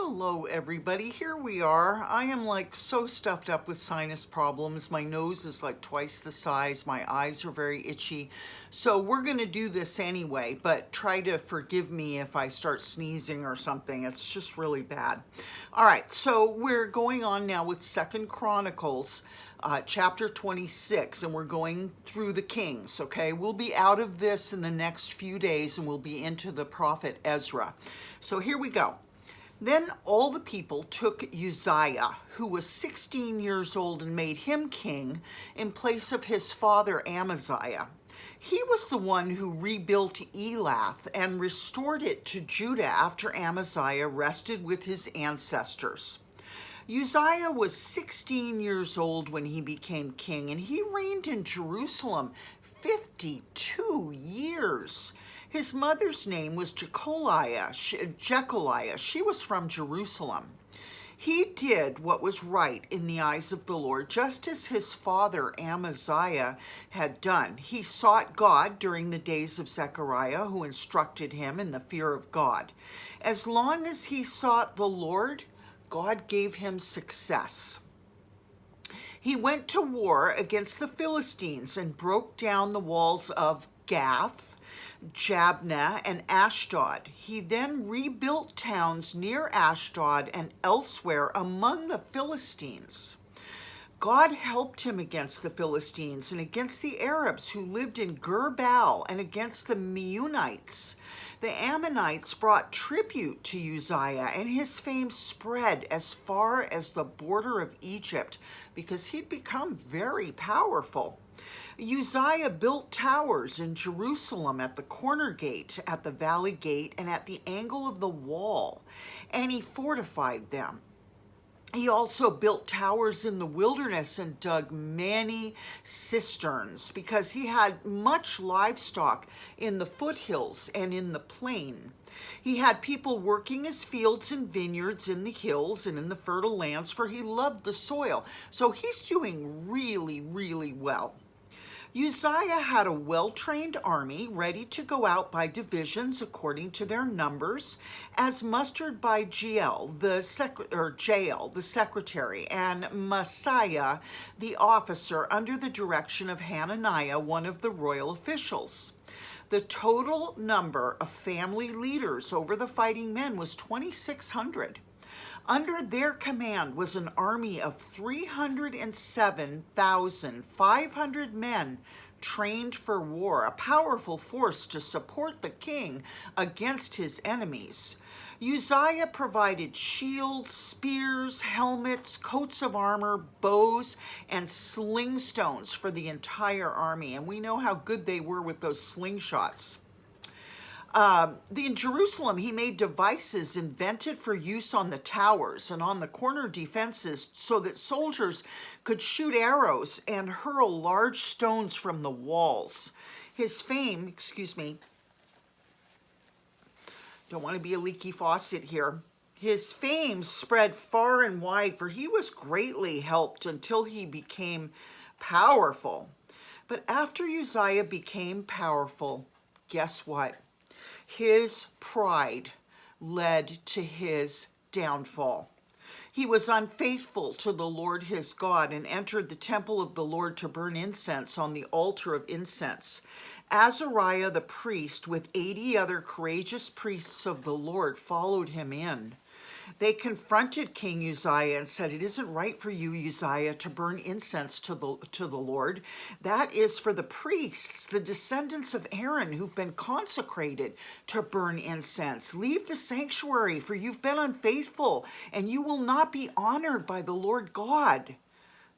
Hello everybody, here we are. I am like so stuffed up with sinus problems. My nose is like twice the size. My eyes are very itchy. So we're gonna do this anyway, but try to forgive me if I start sneezing or something. It's just really bad. All right, so we're going on now with 2 Chronicles, chapter 26, and we're going through the kings, okay? We'll be out of this in the next few days and we'll be into the prophet Ezra. So here we go. Then all the people took Uzziah, who was 16 years old, and made him king in place of his father Amaziah. He was the one who rebuilt Elath and restored it to Judah after Amaziah rested with his ancestors. Uzziah was 16 years old when he became king, and he reigned in Jerusalem 52 years. His mother's name was Jecholiah. She was from Jerusalem. He did what was right in the eyes of the Lord, just as his father Amaziah had done. He sought God during the days of Zechariah, who instructed him in the fear of God. As long as he sought the Lord, God gave him success. He went to war against the Philistines and broke down the walls of Gath, Jabneh, and Ashdod. He then rebuilt towns near Ashdod and elsewhere among the Philistines. God helped him against the Philistines and against the Arabs who lived in Gur-baal and against the Meunites. The Ammonites brought tribute to Uzziah, and his fame spread as far as the border of Egypt because he'd become very powerful. Uzziah built towers in Jerusalem at the corner gate, at the valley gate, and at the angle of the wall, and he fortified them. He also built towers in the wilderness and dug many cisterns because he had much livestock in the foothills and in the plain. He had people working his fields and vineyards in the hills and in the fertile lands, for he loved the soil. So he's doing really, really well. Uzziah had a well-trained army ready to go out by divisions according to their numbers, as mustered by Jael, the secretary, and Messiah, the officer, under the direction of Hananiah, one of the royal officials. The total number of family leaders over the fighting men was 2,600. Under their command was an army of 307,500 men trained for war, a powerful force to support the king against his enemies. Uzziah provided shields, spears, helmets, coats of armor, bows, and sling stones for the entire army, and we know how good they were with those slingshots. In Jerusalem, he made devices invented for use on the towers and on the corner defenses so that soldiers could shoot arrows and hurl large stones from the walls. His fame, don't want to be a leaky faucet here. His fame spread far and wide, for he was greatly helped until he became powerful. But after Uzziah became powerful, guess what? His pride led to his downfall. He was unfaithful to the Lord his God and entered the temple of the Lord to burn incense on the altar of incense. Azariah the priest, with 80 other courageous priests of the Lord, followed him in. They confronted King Uzziah and said, "It isn't right for you, Uzziah, to burn incense to the Lord. That is for the priests, the descendants of Aaron, who've been consecrated to burn incense. Leave the sanctuary, for you've been unfaithful, and you will not be honored by the Lord God."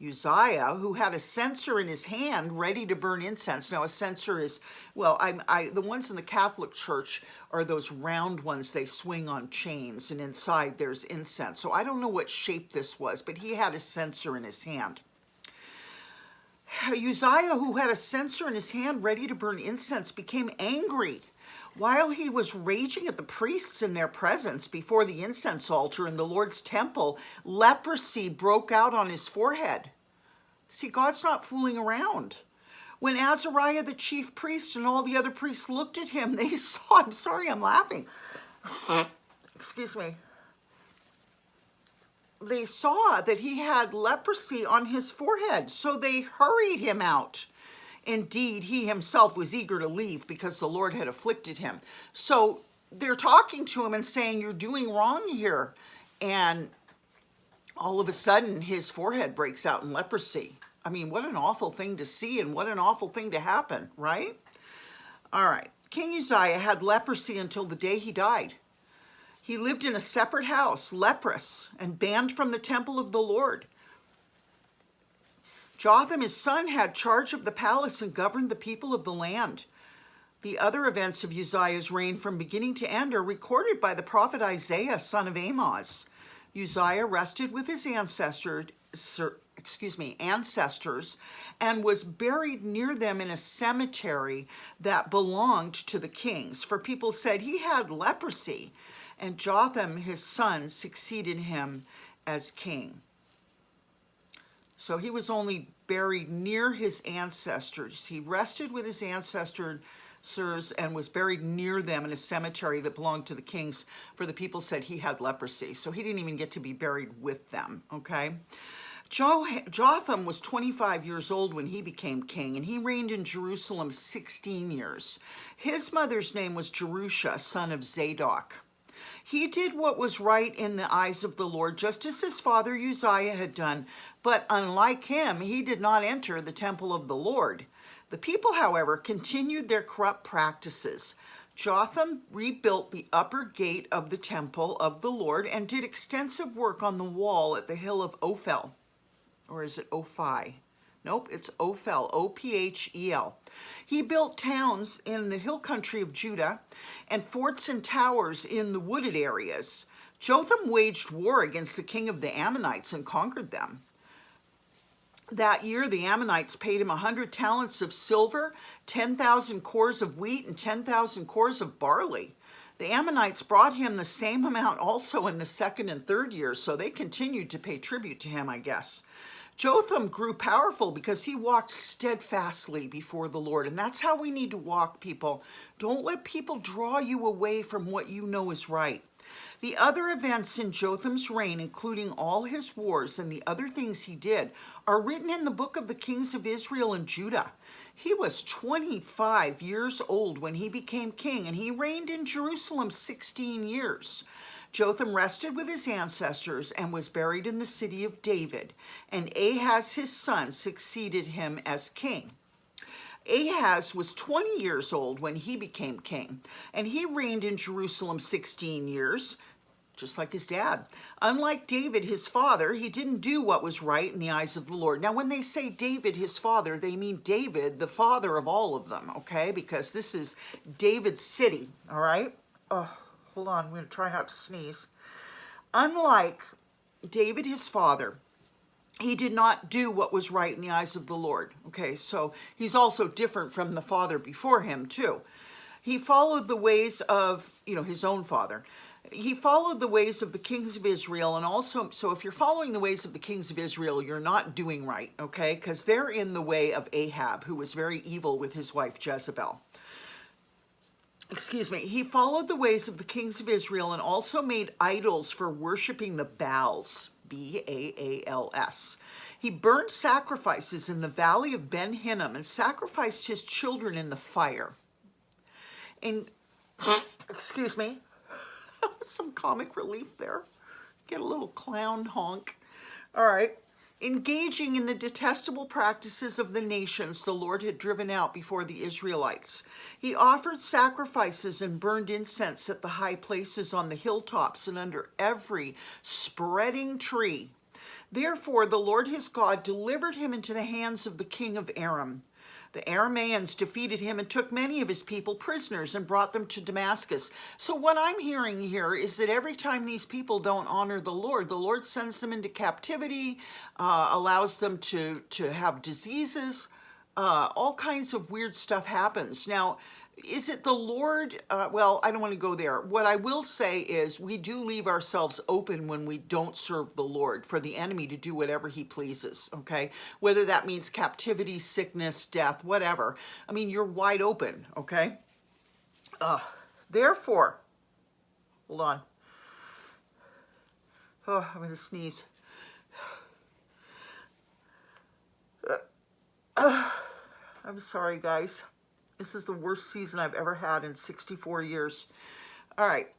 Uzziah, who had a censer in his hand ready to burn incense. Now, a censer is, well, the ones in the Catholic Church are those round ones they swing on chains, and inside there's incense. So I don't know what shape this was, but he had a censer in his hand. Uzziah, who had a censer in his hand ready to burn incense, became angry. While he was raging at the priests in their presence before the incense altar in the Lord's temple, leprosy broke out on his forehead. See, God's not fooling around. When Azariah the chief priest and all the other priests looked at him, they saw, I'm sorry, I'm laughing. Excuse me. they saw that he had leprosy on his forehead, so they hurried him out. Indeed, he himself was eager to leave because the Lord had afflicted him. So they're talking to him and saying, you're doing wrong here. And all of a sudden, his forehead breaks out in leprosy. I mean, what an awful thing to see and what an awful thing to happen, right? All right. King Uzziah had leprosy until the day he died. He lived in a separate house, leprous, and banned from the temple of the Lord. Jotham, his son, had charge of the palace and governed the people of the land. The other events of Uzziah's reign from beginning to end are recorded by the prophet Isaiah, son of Amoz. Uzziah rested with his ancestors and was buried near them in a cemetery that belonged to the kings. For people said he had leprosy, and Jotham, his son, succeeded him as king. So he was only buried near his ancestors. He rested with his ancestors and was buried near them in a cemetery that belonged to the kings, for the people said he had leprosy. So he didn't even get to be buried with them, okay? Jotham was 25 years old when he became king, and he reigned in Jerusalem 16 years. His mother's name was Jerusha, son of Zadok. He did what was right in the eyes of the Lord, just as his father Uzziah had done. But unlike him, he did not enter the temple of the Lord. The people, however, continued their corrupt practices. Jotham rebuilt the upper gate of the temple of the Lord and did extensive work on the wall at the hill of Ophel. Or is it Ophi? Nope, it's Ophel, O-P-H-E-L. He built towns in the hill country of Judah and forts and towers in the wooded areas. Jotham waged war against the king of the Ammonites and conquered them. That year, the Ammonites paid him 100 talents of silver, 10,000 cores of wheat, and 10,000 cores of barley. The Ammonites brought him the same amount also in the second and third years, so they continued to pay tribute to him, I guess. Jotham grew powerful because he walked steadfastly before the Lord. And that's how we need to walk, people. Don't let people draw you away from what you know is right. The other events in Jotham's reign, including all his wars and the other things he did, are written in the book of the kings of Israel and Judah. He was 25 years old when he became king, and he reigned in Jerusalem 16 years. Jotham rested with his ancestors and was buried in the city of David, and Ahaz his son succeeded him as king. Ahaz was 20 years old when he became king, and he reigned in Jerusalem 16 years, just like his dad. Unlike David, his father, he didn't do what was right in the eyes of the Lord. Now, when they say David, his father, they mean David, the father of all of them, okay? Because this is David's city, all right? Hold on, I'm going to try not to sneeze. Unlike David, his father, he did not do what was right in the eyes of the Lord. Okay, so he's also different from the father before him, too. He followed the ways of, his own father. He followed the ways of the kings of Israel, and also, so if you're following the ways of the kings of Israel, you're not doing right, okay? Because they're in the way of Ahab, who was very evil with his wife Jezebel. He followed the ways of the kings of Israel and also made idols for worshiping the Baals, B-A-A-L-S. He burned sacrifices in the valley of Ben Hinnom and sacrificed his children in the fire. And, some comic relief there. Get a little clown honk. All right. Engaging in the detestable practices of the nations the Lord had driven out before the Israelites. He offered sacrifices and burned incense at the high places on the hilltops and under every spreading tree. Therefore, the Lord his God delivered him into the hands of the king of Aram. The Arameans defeated him and took many of his people prisoners and brought them to Damascus. So what I'm hearing here is that every time these people don't honor the Lord sends them into captivity, allows them to have diseases, all kinds of weird stuff happens. Now, is it the Lord? Well, I don't want to go there. What I will say is we do leave ourselves open when we don't serve the Lord for the enemy to do whatever he pleases, okay? Whether that means captivity, sickness, death, whatever. I mean, you're wide open, okay? Therefore, hold on. Oh, I'm going to sneeze. I'm sorry, guys. This is the worst season I've ever had in 64 years. All right.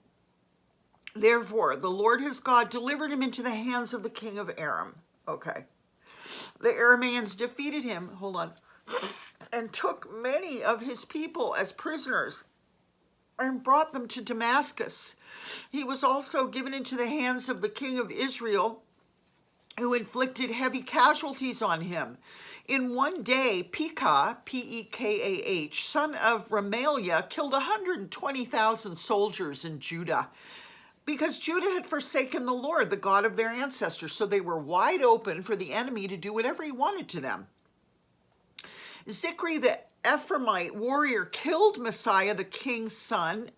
Therefore, the Lord his God delivered him into the hands of the king of Aram. Okay. The Arameans defeated him, hold on, and took many of his people as prisoners and brought them to Damascus. He was also given into the hands of the king of Israel, who inflicted heavy casualties on him. In one day, Pekah, P-E-K-A-H, son of Remaliah, killed 120,000 soldiers in Judah, because Judah had forsaken the Lord, the God of their ancestors, so they were wide open for the enemy to do whatever he wanted to them. Zikri, the Ephraimite warrior, killed Messiah, the king's son,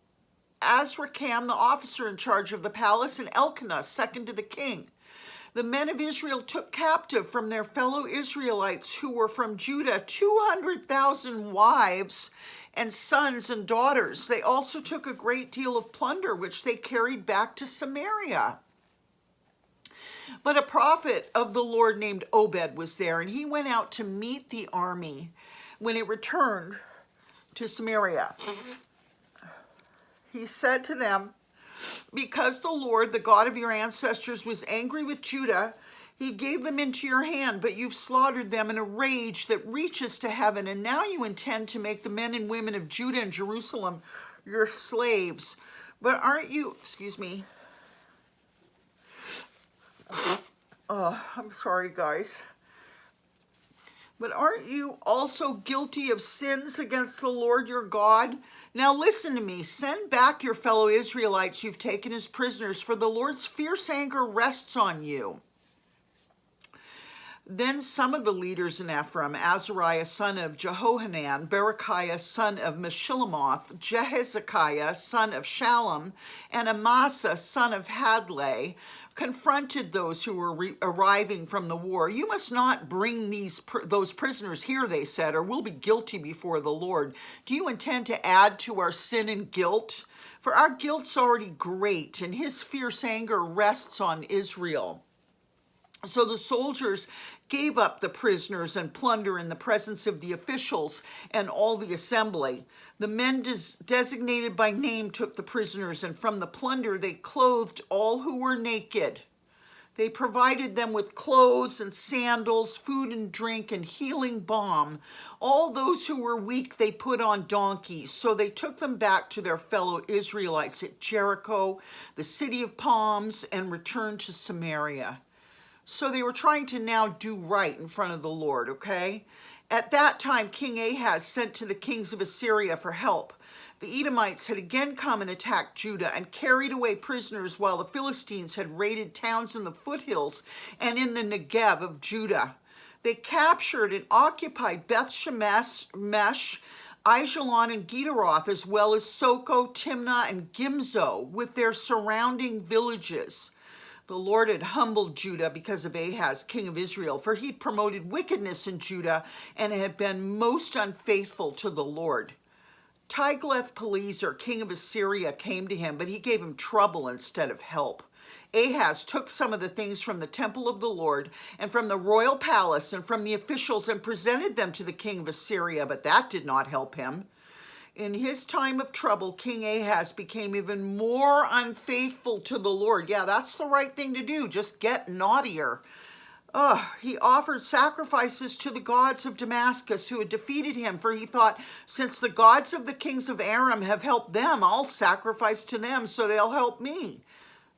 Azrikam, the officer in charge of the palace, and Elkanah, second to the king. The men of Israel took captive from their fellow Israelites who were from Judah 200,000 wives and sons and daughters. They also took a great deal of plunder, which they carried back to Samaria. But a prophet of the Lord named Obed was there, and he went out to meet the army when it returned to Samaria. He said to them, because the Lord, the God of your ancestors, was angry with Judah, he gave them into your hand, but you've slaughtered them in a rage that reaches to heaven, and now you intend to make the men and women of Judah and Jerusalem your slaves. But aren't you, I'm sorry, guys. But aren't you also guilty of sins against the Lord your God? Now listen to me. Send back your fellow Israelites you've taken as prisoners, for the Lord's fierce anger rests on you. Then some of the leaders in Ephraim, Azariah son of Jehohanan, Berechiah son of Meshillemoth, Jehezekiah son of Shallum, and Amasa son of Hadlai, confronted those who were arriving from the war. You must not bring those prisoners here, they said, or we'll be guilty before the Lord. Do you intend to add to our sin and guilt? For our guilt's already great, and his fierce anger rests on Israel. So the soldiers gave up the prisoners and plunder in the presence of the officials and all the assembly. The men designated by name took the prisoners, and from the plunder they clothed all who were naked. They provided them with clothes and sandals, food and drink, and healing balm. All those who were weak they put on donkeys. So they took them back to their fellow Israelites at Jericho, the city of palms, and returned to Samaria. So they were trying to now do right in front of the Lord, okay? At that time, King Ahaz sent to the kings of Assyria for help. The Edomites had again come and attacked Judah and carried away prisoners, while the Philistines had raided towns in the foothills and in the Negev of Judah. They captured and occupied Beth Shemesh, Aijalon, and Gederoth, as well as Soko, Timnah, and Gimzo, with their surrounding villages. The Lord had humbled Judah because of Ahaz, king of Israel, for he'd promoted wickedness in Judah and had been most unfaithful to the Lord. Tiglath-Pileser, king of Assyria, came to him, but he gave him trouble instead of help. Ahaz took some of the things from the temple of the Lord and from the royal palace and from the officials and presented them to the king of Assyria, but that did not help him. In his time of trouble, King Ahaz became even more unfaithful to the Lord. Yeah, that's the right thing to do. Just get naughtier. He offered sacrifices to the gods of Damascus who had defeated him, for he thought, since the gods of the kings of Aram have helped them, I'll sacrifice to them so they'll help me.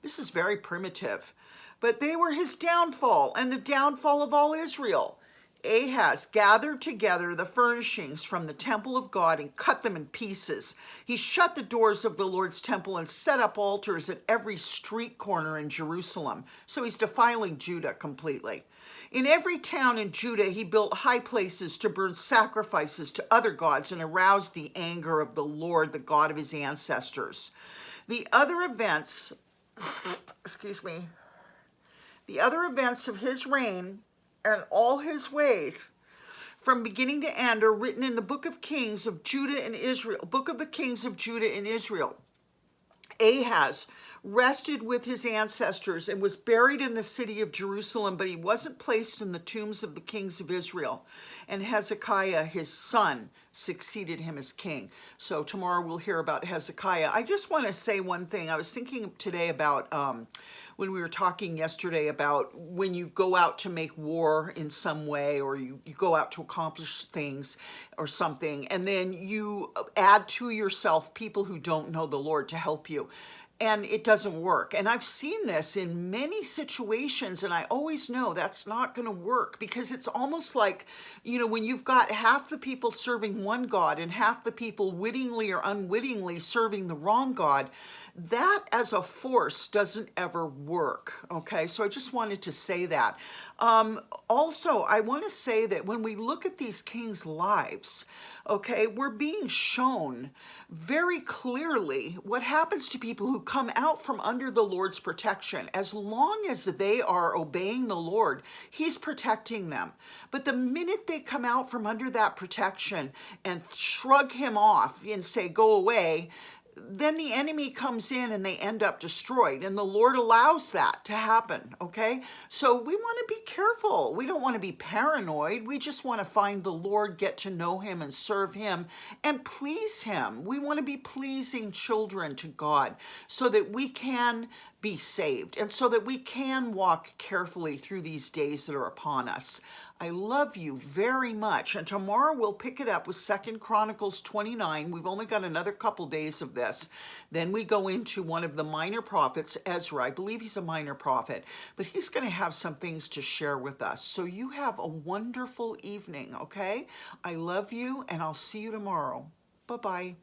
This is very primitive. But they were his downfall and the downfall of all Israel. Ahaz gathered together the furnishings from the temple of God and cut them in pieces. He shut the doors of the Lord's temple and set up altars at every street corner in Jerusalem. So he's defiling Judah completely. In every town in Judah, he built high places to burn sacrifices to other gods and arouse the anger of the Lord, the God of his ancestors. The other events of his reign and all his ways, from beginning to end, are written in the book of Kings of Judah and Israel, book of the Kings of Judah and Israel. Ahaz rested with his ancestors and was buried in the city of Jerusalem, but he wasn't placed in the tombs of the kings of Israel. And Hezekiah, his son, succeeded him as king. So tomorrow we'll hear about Hezekiah. I just want to say one thing. I was thinking today about when we were talking yesterday about when you go out to make war in some way, or you go out to accomplish things or something, and then you add to yourself people who don't know the Lord to help you. And it doesn't work. And I've seen this in many situations, and I always know that's not going to work, because it's almost like, you know, when you've got half the people serving one God and half the people wittingly or unwittingly serving the wrong God, that as a force doesn't ever work. Okay, so I just wanted to say that. Also, I want to say that when we look at these kings' lives, okay, we're being shown very clearly what happens to people who come out from under the Lord's protection. As long as they are obeying the Lord, he's protecting them. But the minute they come out from under that protection and shrug him off and say, go away, then the enemy comes in and they end up destroyed. And the Lord allows that to happen, okay? So we want to be careful. We don't want to be paranoid. We just want to find the Lord, get to know him and serve him and please him. We want to be pleasing children to God so that we can be saved and so that we can walk carefully through these days that are upon us. I love you very much. And tomorrow we'll pick it up with 2 Chronicles 29. We've only got another couple days of this. Then we go into one of the minor prophets, Ezra. I believe he's a minor prophet, but he's going to have some things to share with us. So you have a wonderful evening, okay? I love you, and I'll see you tomorrow. Bye-bye.